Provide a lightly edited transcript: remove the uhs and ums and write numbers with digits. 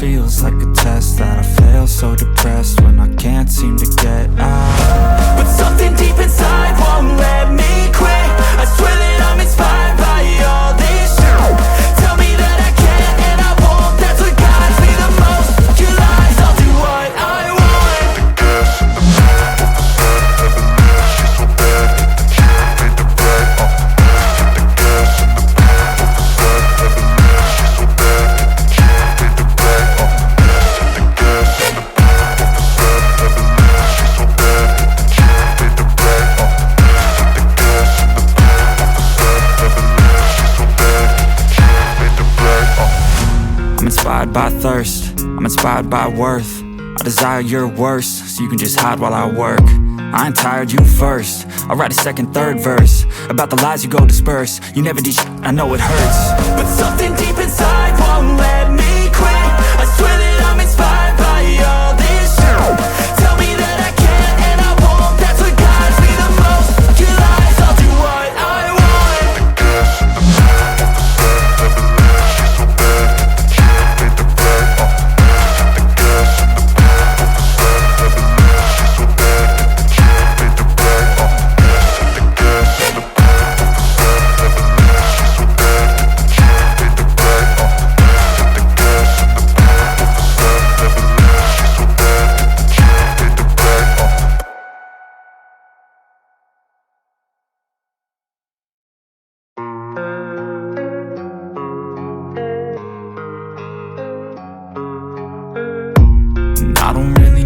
feels like a test that I fail, so depressed when I can't seem to get out. But something deep inside won't let me quit. I swear that I'm inspired by all this shit. Tell me that I can't and I won't, that's what guides me the most. Your lies, I'll do what I want. I'm inspired by thirst, I'm inspired by worth. I desire your worst, so you can just hide while I work. I ain't tired, you first. I'll write a second, third verse about the lies you go disperse. You never did shit, I know it hurts. But something deep inside won't let me quit. I swear that I'm inspired by all this shit. Tell me that I can't and I won't, that's what guides me the most. Your lies, I'll do what I want. I don't really